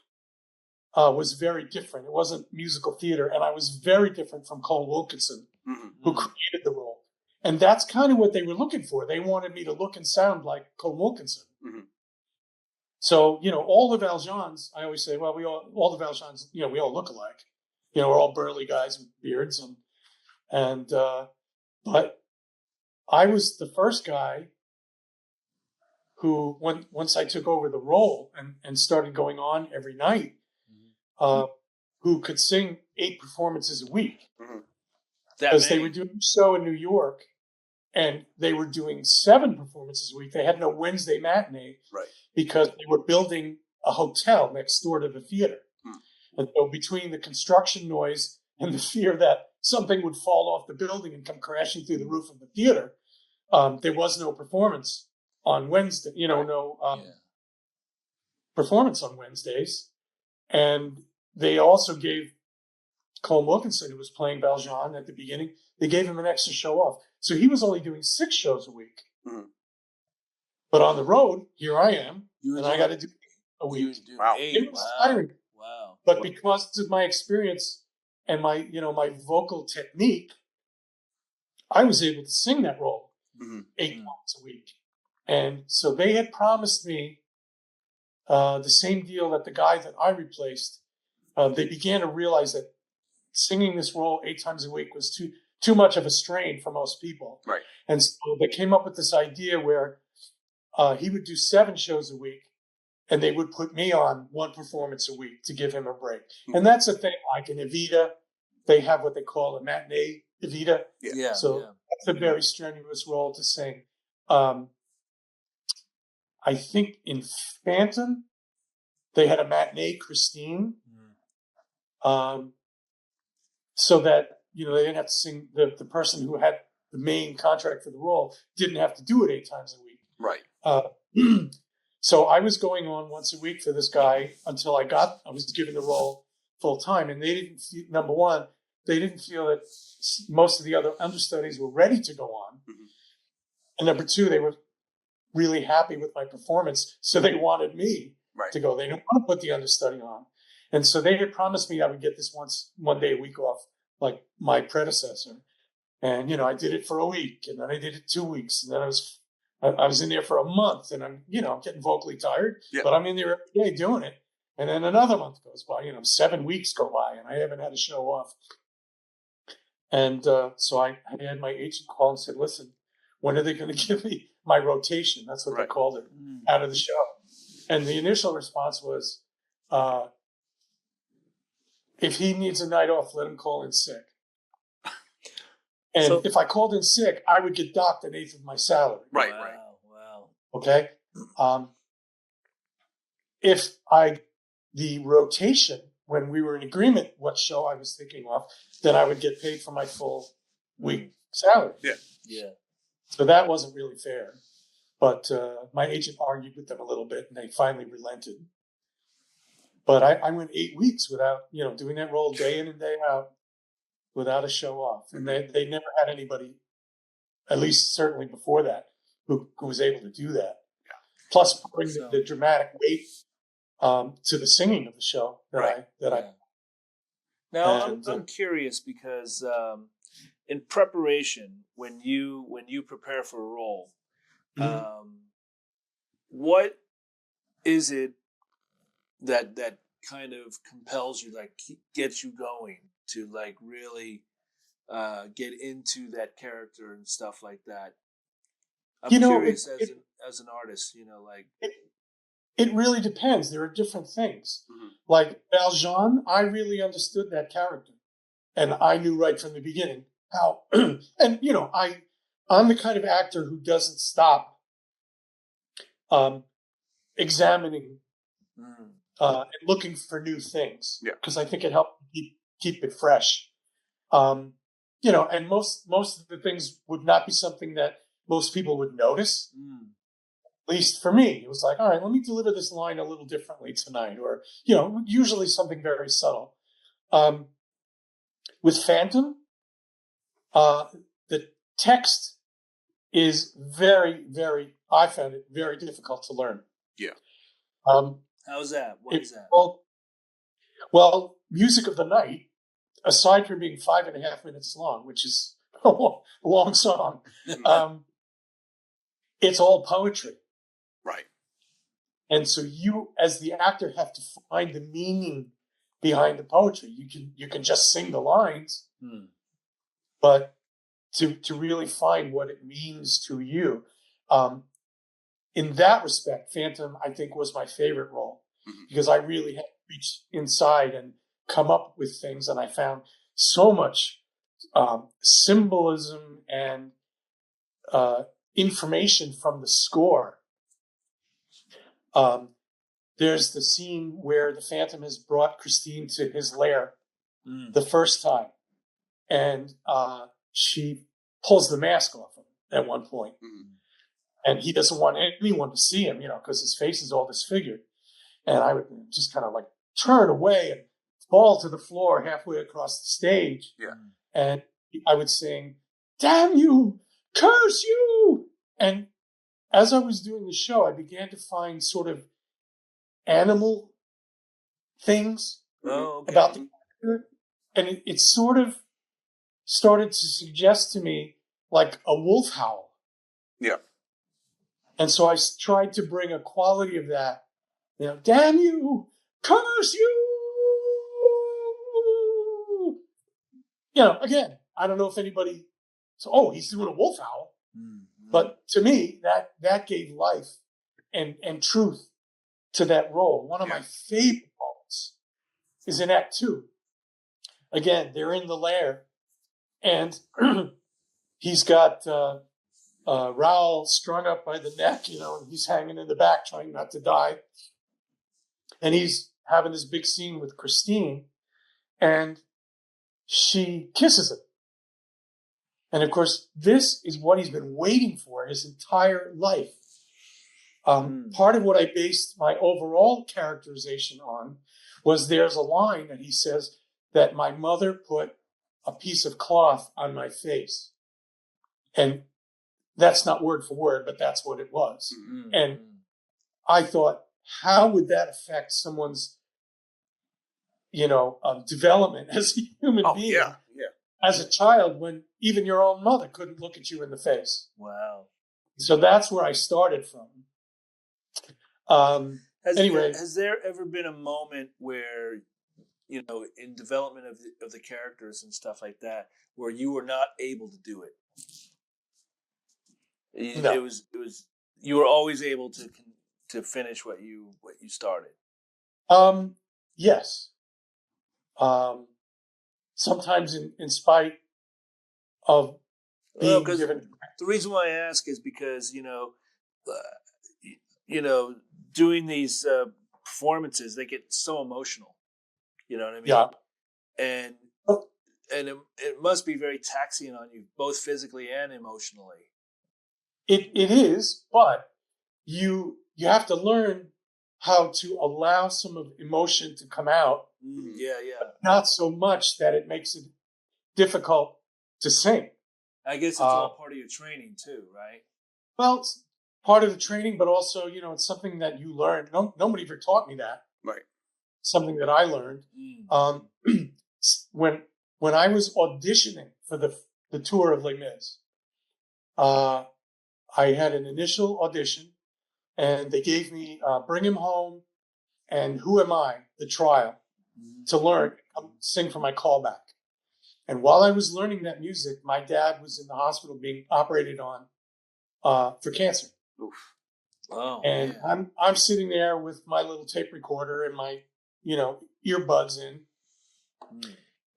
was very different. It wasn't musical theater, and I was very different from Cole Wilkinson, who created the role. And that's kind of what they were looking for. They wanted me to look and sound like Cole Wilkinson. So, all the Valjeans, I always say, well, all the Valjeans, we all look alike. We're all burly guys with beards. But I was the first guy who, once I took over the role and started going on every night, who could sing 8 performances a week. Because they were doing a show in New York, and they were doing 7 performances a week. They had no Wednesday matinee because they were building a hotel next door to the theater. And so between the construction noise and the fear that something would fall off the building and come crashing through the roof of the theater, there was no performance on Wednesday, performance on Wednesdays. And they also gave Cole Wilkinson, who was playing Valjean at the beginning, they gave him an extra show off. So he was only doing 6 shows a week. But on the road, here I am, and I got to do a week. Wow. It was tiring. Wow. But because of my experience and my vocal technique, I was able to sing that role 8 months a week. And so they had promised me the same deal that the guy that I replaced. They began to realize that singing this role 8 times a week was too much of a strain for most people. Right. And so they came up with this idea where he would do 7 shows a week, and they would put me on 1 performance a week to give him a break. And that's the thing. Like in Evita, they have what they call a matinee Evita. That's a very strenuous role to sing. I think in Phantom, they had a matinee Christine. So that, they didn't have to sing, the person who had the main contract for the role didn't have to do it 8 times a week. Right. So I was going on once a week for this guy until I was given the role full time. And they didn't feel, number one, they didn't feel that most of the other understudies were ready to go on. And number two, they were really happy with my performance. So they wanted me to go. They didn't want to put the understudy on. And so they had promised me I would get this one day a week off, like my predecessor. And, I did it for a week, and then I did it 2 weeks, and then I was in there for a month, and I'm getting vocally tired, but I'm in there every day doing it. And then another month goes by, 7 weeks go by, and I haven't had a show off. And so I had my agent call and said, listen, when are they going to give me my rotation? That's what they called it, out of the show. And the initial response was, if he needs a night off, let him call in sick. And if I called in sick, I would get docked 1/8 of my salary. Right. Wow. Okay. If the rotation, when we were in agreement what show I was thinking of, then I would get paid for my full week salary. Yeah. So that wasn't really fair. But my agent argued with them a little bit, and they finally relented. But I went 8 weeks without, doing that role day in and day out without a show off. And they never had anybody, at least certainly before that, who was able to do that. plus bring So- the dramatic weight to the singing of the show that Yeah. Now And, I'm curious because in preparation, when you prepare for a role, what is it that kind of compels you, like gets you going to like really get into that character and stuff like that? I'm curious as an artist, like it really depends. There are different things. Mhm. Like Valjean, I really understood that character, and I knew right from the beginning how. And I'm the kind of actor who doesn't stop examining and looking for new things. Yeah. Because I think it helps keep it fresh. And most of the things would not be something that most people would notice. At least for me, it was like, all right, let me deliver this line a little differently tonight, or usually something very subtle. With Phantom, the text is very, very. I found it very difficult to learn. Yeah. How's that? Why is that? Well, Music of the Night, aside from being 5.5 minutes long, which is a long song, it's all poetry. Right. And so you, as the actor, have to find the meaning behind the poetry. You can just sing the lines, but to really find what it means to you. In that respect, Phantom, I think, was my favorite role because I really had to reach inside and come up with things, and I found so much symbolism and information from the score. There's the scene where the Phantom has brought Christine to his lair the first time, and she pulls the mask off him at one point. And he doesn't want anyone to see him, because his face is all disfigured. And I would just kind of like turn away and fall to the floor halfway across the stage. Yeah. And I would sing, "Damn you, curse you." And as I was doing the show, I began to find sort of animal things about the character. And it sort of started to suggest to me like a wolf howl. Yeah. And so I tried to bring a quality of that, "Damn you, curse you." Again, I don't know if anybody, he's doing a wolf howl. But to me, that gave life and truth to that role. One of my favorite moments is in Act 2. Again, they're in the lair, and he's got Raoul strung up by the neck, and he's hanging in the back trying not to die. And he's having this big scene with Christine, and she kisses him. And of course, this is what he's been waiting for his entire life. Part of what I based my overall characterization on was there's a line that he says that my mother put a piece of cloth on my face. And that's not word for word, but that's what it was. And I thought, how would that affect someone's, development as a human being? Yeah. As a child, when even your own mother couldn't look at you in the face. Wow. So that's where I started from. Has there ever been a moment where, in development of the characters and stuff like that, where you were not able to do it? No. It was you were always able to finish what you started. Yes. Sometimes in spite of being given. The reason why I ask is because doing these performances, they get so emotional. You know what I mean? Yeah. And it must be very taxing on you, both physically and emotionally. It is, but you have to learn how to allow some of emotion to come out. Yeah. Not so much that it makes it difficult to sing. I guess it's all part of your training too, right? Well, part of the training, but also, it's something that you learn. Nobody ever taught me that. Right. Something that I learned. When I was auditioning for the tour of Les Mis, I had an initial audition, and they gave me Bring Him Home and Who Am I, the trial, to learn, sing for my callback. And while I was learning that music, my dad was in the hospital being operated on for cancer. Oof. Oh, and I'm sitting there with my little tape recorder and my, earbuds in.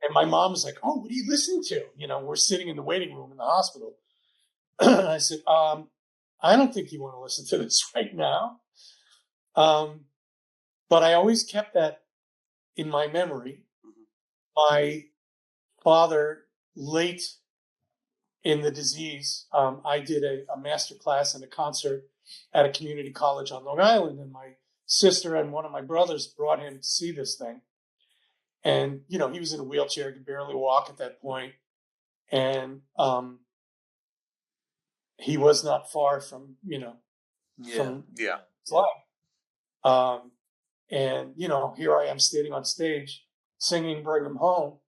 And my mom was like, "Oh, what are you listening to?" We're sitting in the waiting room in the hospital. I said, "I don't think you want to listen to this right now." But I always kept that in my memory. My father, late in the disease, I did a master class and a concert at a community college on Long Island, and my sister and one of my brothers brought him to see this thing. And, he was in a wheelchair, could barely walk at that point. And he was not far from, from his life. And, here I am standing on stage singing Bring Him Home.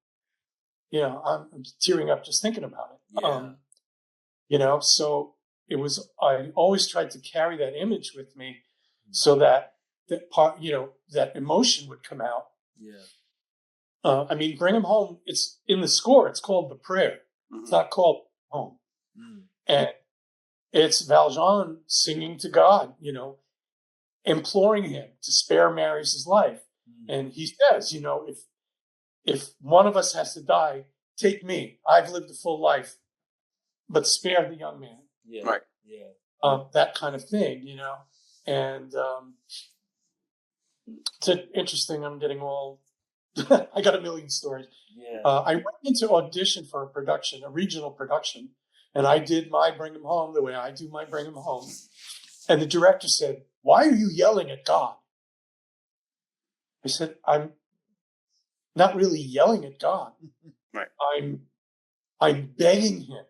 I'm tearing up just thinking about it. So it was, I always tried to carry that image with me so that part, that emotion would come out. Yeah. Bring Him Home, it's in the score, it's called The Prayer. It's not called Home. And it's Valjean singing to God, imploring him to spare Marius' life. And he says, if one of us has to die, take me. I've lived a full life, but spare the young man. Yeah. Right. Yeah. That kind of thing, And it's interesting. I'm getting all. I got a million stories. Yeah. I went into audition for a regional production, and I did my Bring Him Home the way I do my Bring Him Home. And the director said, "Why are you yelling at God?" I said, "I'm not really yelling at God. Right. I'm begging him.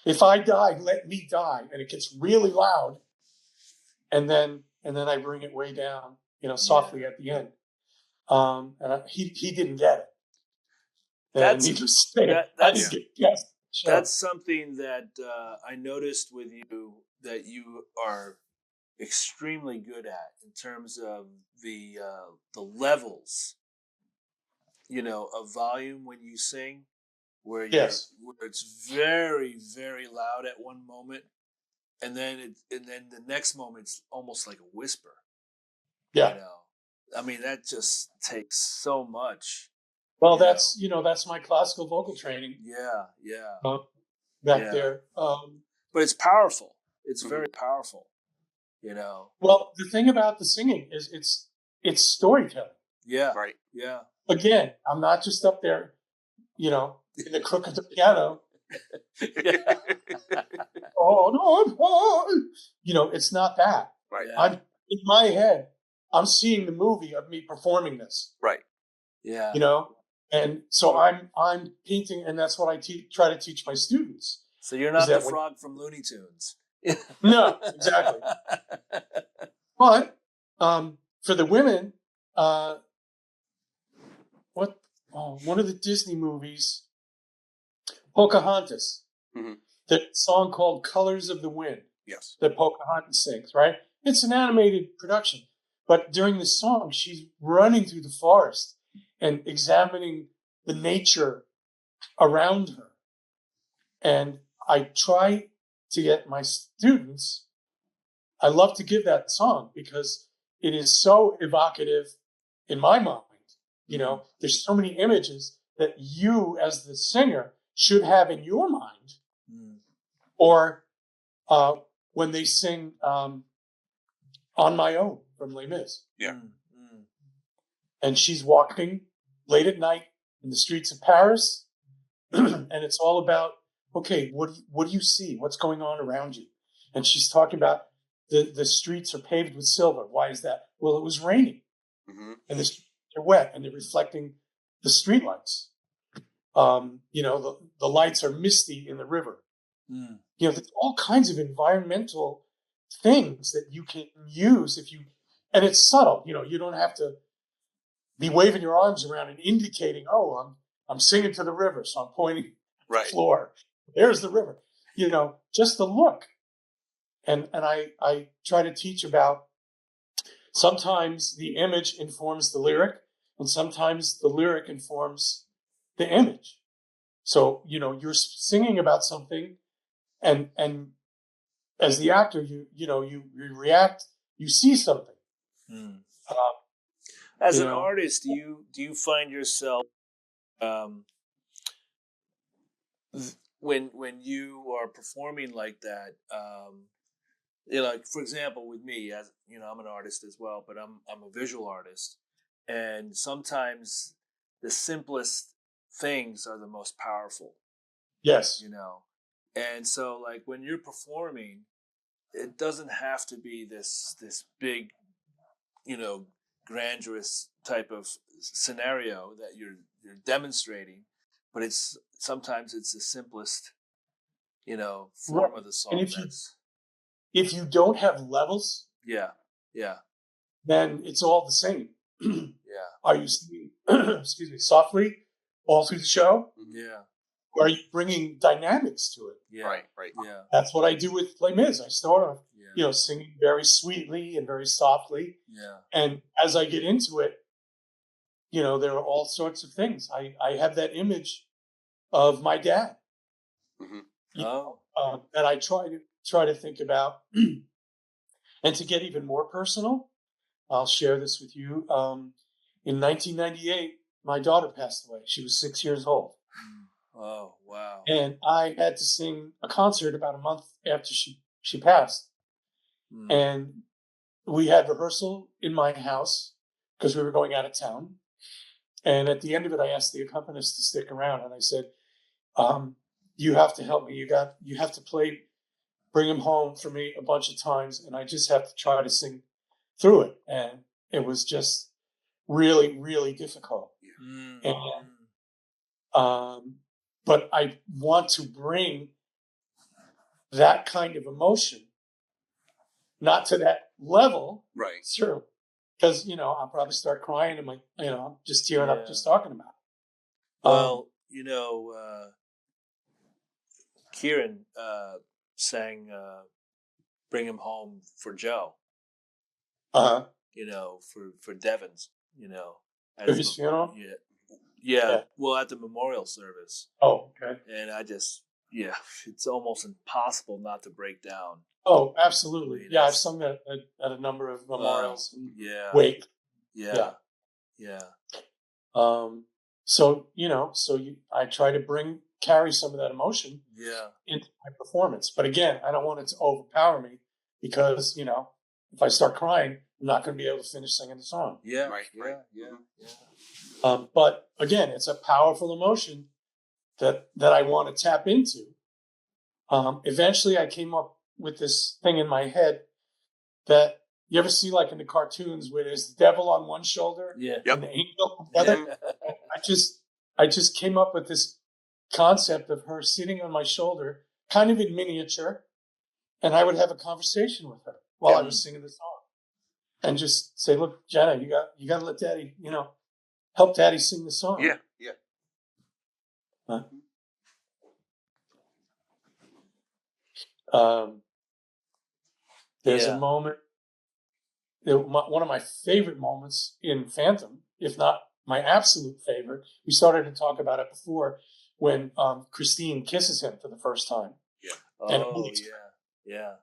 If I die, let me die." And it gets really loud, and then I bring it way down, softly at the end. And he didn't get it. And needless to say, I didn't get guessed. That's something that I noticed with you that you are extremely good at in terms of the levels, of volume when you sing, where where it's very, very loud at one moment, and then the next moment it's almost like a whisper. Yeah. That just takes so much. Well, that's my classical vocal training. Yeah. Back there. But it's powerful. It's very powerful. Well, the thing about the singing is it's storytelling. Yeah. Right. Yeah. Again, I'm not just up there, in the crook of the piano. It's not that. Right. Yeah. I'm in my head. I'm seeing the movie of me performing this. Right. Yeah. And so I'm painting, and that's what I try to teach my students. So you're not the frog from Looney Tunes. No, exactly. But for the women, one of the Disney movies, Pocahontas, the song called "Colors of the Wind." Yes. That Pocahontas sings, right? It's an animated production, but during the song, she's running through the forest and examining the nature around her. And I try to get my students, I love to give that song because it is so evocative in my mind. There's so many images that you as the singer should have in your mind. Or when they sing On My Own from Les Mis. Yeah. And she's walking late at night in the streets of Paris. And it's all about, okay, what do you see? What's going on around you? And she's talking about the streets are paved with silver. Why is that? Well, it was raining. And the streets are wet and they're reflecting the street lights. The lights are misty in the river. There's all kinds of environmental things that you can use and it's subtle. You don't have to be waving your arms around and indicating, oh, I'm singing to the river, so I'm pointing to the floor. There's the river. Just the look. And I try to teach about sometimes the image informs the lyric, and sometimes the lyric informs the image. So, you're singing about something, and as the actor, you react, you see something. Mm. As an artist, do you find yourself when you are performing like that? Like, for example, with me, as I'm an artist as well, but I'm a visual artist, and sometimes the simplest things are the most powerful. Yes. And so, like, when you're performing, it doesn't have to be this big, grandiose type of scenario that you're demonstrating, but sometimes it's the simplest, form of the song. And if you don't have levels, then it's all the same. Are you singing, excuse me, softly all through the show? Yeah. Or are you bringing dynamics to it? Yeah. Right. Yeah. That's what I do with Les Mis. I start off, singing very sweetly and very softly. Yeah. And as I get into it, there are all sorts of things. I have that image of my dad. Mm-hmm. That I try to think about. And to get even more personal, I'll share this with you. In 1998, my daughter passed away. She was 6 years old. Oh, wow. And I had to sing a concert about a month after she passed. And we had rehearsal in my house because we were going out of town. And at the end of it, I asked the accompanist to stick around. And I said, you have to help me. You have to Bring Him Home for me a bunch of times. And I just have to try to sing through it. And it was just really, really difficult. And, but I want to bring that kind of emotion, not to that level. Right. Sure. Because, I'll probably start crying and I'm just tearing up just talking about it. Well, Kieran sang Bring Him Home for Joe. For Devon's, For his funeral? Yeah. Well, at the memorial service. Oh, okay. And I just, it's almost impossible not to break down. Oh, absolutely. Yeah, I've sung that at a number of memorials. Wake. Yeah. I try to carry some of that emotion into my performance. But again, I don't want it to overpower me because, if I start crying, I'm not going to be able to finish singing the song. Yeah. Right. But again, it's a powerful emotion that I want to tap into. Eventually I came up with this thing in my head that you ever see like in the cartoons where there's the devil on one shoulder and the angel on the other. I just came up with this concept of her sitting on my shoulder, kind of in miniature, and I would have a conversation with her while I was singing the song, and just say, "Look, Jenna, you got to let Daddy, help Daddy sing the song." Yeah. There's a moment. One of my favorite moments in Phantom, if not my absolute favorite, we started to talk about it before, when Christine kisses him for the first time. Yeah.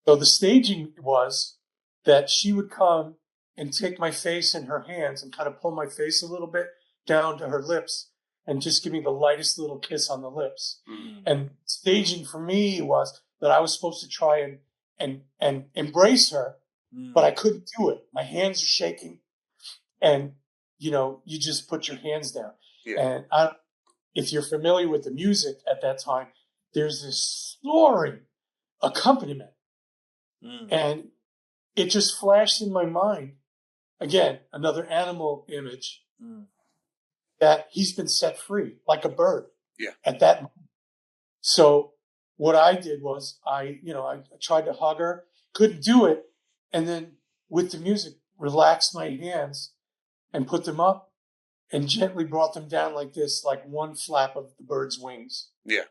So the staging was that she would come and take my face in her hands and kind of pull my face a little bit down to her lips and just give me the lightest little kiss on the lips. And staging for me was that I was supposed to try and embrace her, but I couldn't do it. My hands are shaking, and you just put your hands down. And if you're familiar with the music at that time, there's this soaring accompaniment, and it just flashed in my mind again, another animal image, that he's been set free like a bird at that moment. So what I did was I tried to hug her couldn't do it. And then with the music, relaxed my hands and put them up and gently brought them down like this, like one flap of the bird's wings. Yeah.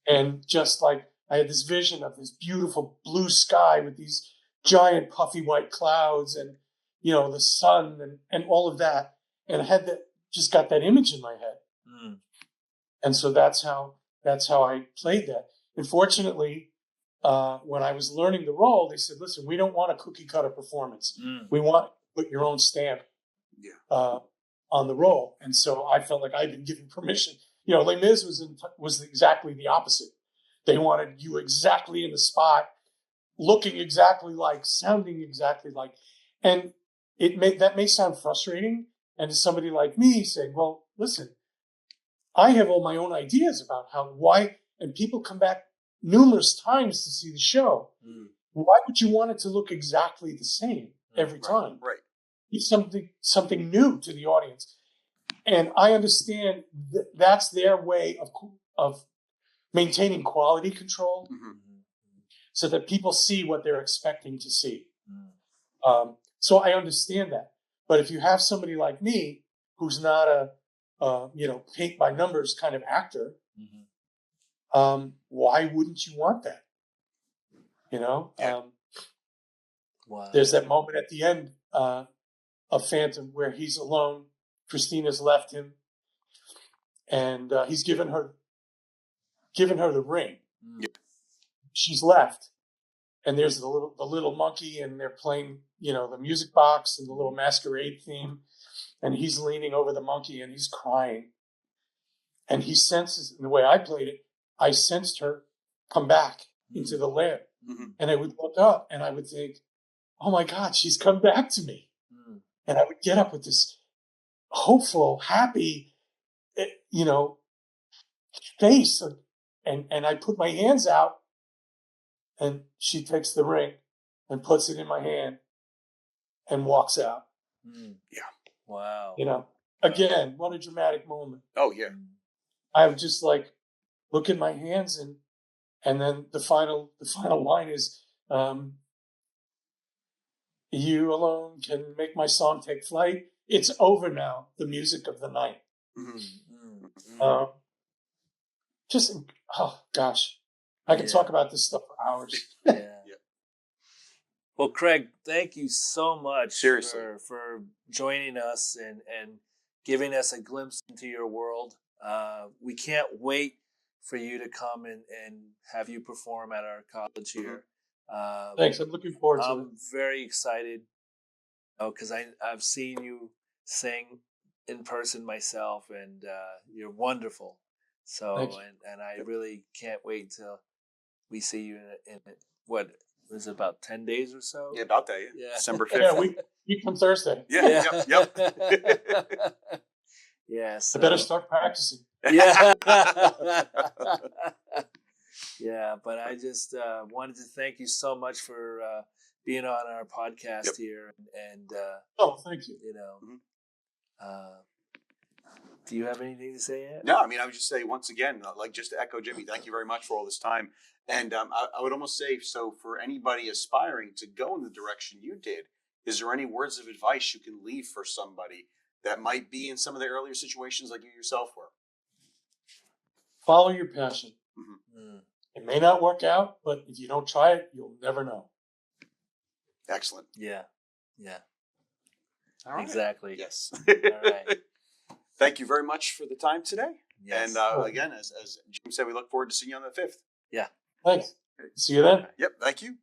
And just like I had this vision of this beautiful blue sky with these giant puffy white clouds and, you know, the sun and all of that. And I had just got that image in my head. And so that's how I played that. Unfortunately, when I was learning the role, they said, listen, we don't want a cookie cutter performance. We want to put your own stamp on the role. And so I felt like I'd been given permission. You know, Les Mis was exactly the opposite. They wanted you exactly in the spot, looking exactly like, sounding exactly like. And that may sound frustrating. And to somebody like me saying, well, listen, I have all my own ideas about why, and people come back numerous times to see the show. Why would you want it to look exactly the same every time? Right. It's something new to the audience. And I understand that's their way of maintaining quality control so that people see what they're expecting to see. So I understand that. But if you have somebody like me who's not a paint by numbers kind of actor, why wouldn't you want that? You know, Wow. There's that moment at the end of Phantom where he's alone. Christina's left him, and he's given her the ring. She's left, and there's the little monkey, and they're playing, the music box and the little masquerade theme, and he's leaning over the monkey and he's crying, and he senses, in the way I played it, I sensed her come back into the lair, and I would look up and I would think, oh my God, she's come back to me, and I would get up with this hopeful, happy, face, and I put my hands out, and she takes the ring and puts it in my hand and walks out. Yeah. Wow. Again, what a dramatic moment. Oh yeah. I would just look at my hands and then the final line is, you alone can make my song take flight. It's over now, the music of the night. Oh gosh, I could talk about this stuff for hours. Well, Craig, thank you so much Seriously. for joining us and giving us a glimpse into your world. We can't wait for you to come and have you perform at our college here. Thanks, I'm looking forward to it. I'm very excited because I've seen you sing in person myself, and you're wonderful. So, and I really can't wait till we see you in what was it, about 10 days or so? Yeah, about that. Yeah. December 5th. Yeah, week from Thursday. Yeah. Yep. Yeah. So, I better start practicing. Yeah. Yeah, but I just wanted to thank you so much for being on our podcast here, and thank you. Do you have anything to say yet? No, I mean, I would just say once again, just to echo Jimmy, thank you very much for all this time. And I would almost say, so for anybody aspiring to go in the direction you did, is there any words of advice you can leave for somebody that might be in some of the earlier situations like you yourself were? Follow your passion. It may not work out, but if you don't try it, you'll never know. Excellent. Yeah. All right. Exactly. Yes. All right. Thank you very much for the time today. Yes. And again, as Jim said, we look forward to seeing you on the 5th. Yeah. Thanks. See you then. Yep. Thank you.